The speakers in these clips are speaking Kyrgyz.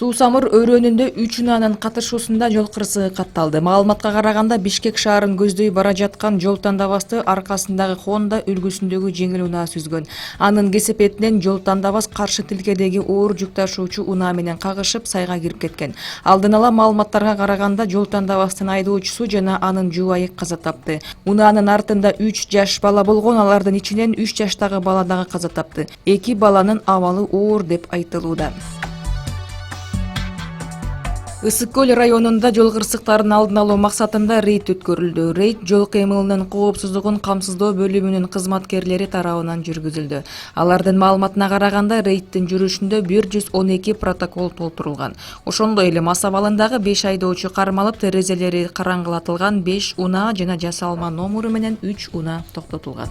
Суусамыр өрөөнүндө 3 унаанын катышуусунда жол кырсыгы катталды. Маалыматка караганда Бишкек шаарын көздөй бара жаткан жол тандабасты аркасындагы Honda үлгүсүндөгү жеңил унаа сүзгөн. Анын кесепетинен жол тандабас каршы тилкедеги оор жүк ташуучу унаа менен кагышып сайга кирип кеткен. Алдын ала маалыматтарга караганда жол тандабастын айдоочусу жана анын жубайы каза тапты. Унаанын артында 3 жаш бала болгон, алардын ичинен 3 жаштагы бала дагы каза тапты. 2 баланын абалы оор деп айтылууда. Ысык көл районунда жол кырсыктарын алдын алуу максатында рейд өткөрүлдү. Рейд жол кыймылынын коопсуздугун камсыздоо бөлүмүнүн кызматкерлери тарабынан жүргүзүлдү. Алардын маалыматына караганда рейдтин жүрүшүндө 112 протокол толтурулган. Ошондой эле мас абалындагы 5 айдоочу кармалып, терезелери караңгылатылган 5 унаа жана жасалма номуру менен 3 унаа токтотулган.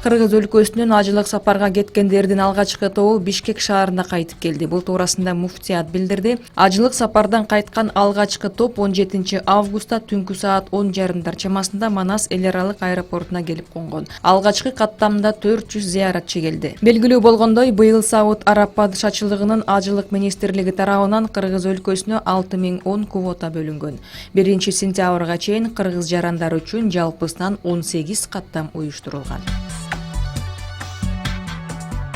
Кыргыз өлкөсүнөн ажылык сапарга кеткендердин алгачкы тобу Бишкек шаарына кайтып келди. Бул туурасында муфтият билдирди. Ажылык сапардан кайткан алгачкы топ 17 августта түнкү саат 10:30 чамасында Манас эл аралык аэропортуна келип конгон. Алгачкы каттамда 400 зыяратчы келди. Белгилүү болгондой, быйыл Сауд Араб падышачылыгынын ажылык министрлиги тарабынан Кыргыз өлкөсүнө 6010 квота бөлүнгөн. 1 сентябрга чейин кыргыз жарандары үчүн жалпысынан 18 каттам уюштурулган.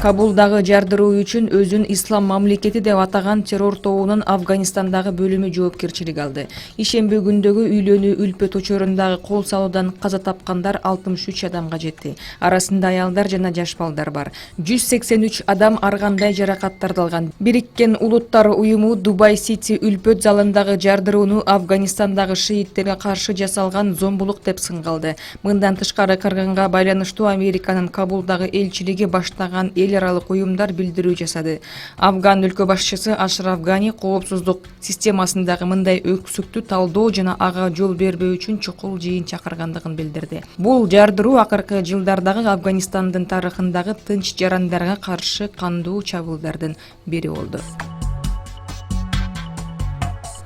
Кабулдагы жардыруу үчүн өзүн ислам мамлекети деп атаган террор тобунун Афганистандагы бөлүмү жоопкерчилик алды. Ишемби күндөгү үйлөнүү үлпөт учурундагы кол салуудан каза тапкандар 63 адамга жетти. Арасында аялдар жана жаш балдар бар. 183 адам ар кандай жаракаттарды алган. Бириккен Улуттар уюму Дубай Сити үлпөт залындагы жардырууну Афганистандагы шииттерге каршы жасалган зомбулук деп сынгалды. Мындан тышкары кыргынга байланыштуу Американын Кабулдагы элчилиги баштаган эл аралык уюмдар билдирүү жасады. Афган өлкө башчысы Ашраф Гани коопсуздук системасындагы мындай өксүктү талдоо жана ага жол бербөө үчүн чукул жыйын чакыргандыгын билдирди. Бул жардыруу акыркы жылдардагы Афганистандын тарыхындагы тынч жарандарга каршы кандуу чабуулдардын бири болду.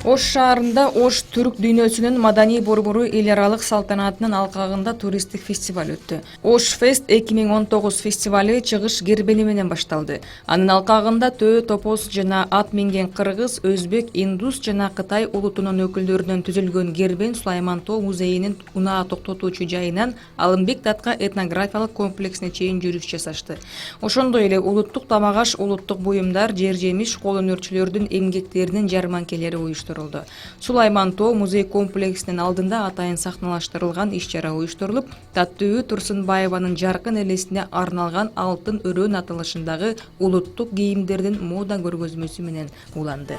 Ош шаарында Ош түрк дүйнөсүнүн маданий борбору эл аралык салтанатынын алкагында туристтик фестиваль өттү. Ош Фест 2019 фестивалы чыгыш гербени менен башталды. Анын алкагында төө, топоз жана ат минген кыргыз, өзбек, индус жана Кытай улутунун өкүлдөрүнөн түзүлгөн гербен Сулайман Тоо музейинин унаа токтотуучу жайынан Алымбек Датка этнографиялык комплексине чейин жүрүш жасашты. Ошондой эле улуттук тамак аш, улуттук буюмдар, жер жемиш, кол өнөрчүлөрдүн эмгектеринин жарманкелери уюштурулду. Сулайман Тоо музей комплексинин алдында атайын сахналаштырылган иш-чара уюштурулуп, Таттыбү Турсунбаеванын жаркын элесине арналган алтын өрөөн атылышындагы улуттук кийимдердин мода көргөзмөсү менен уланды.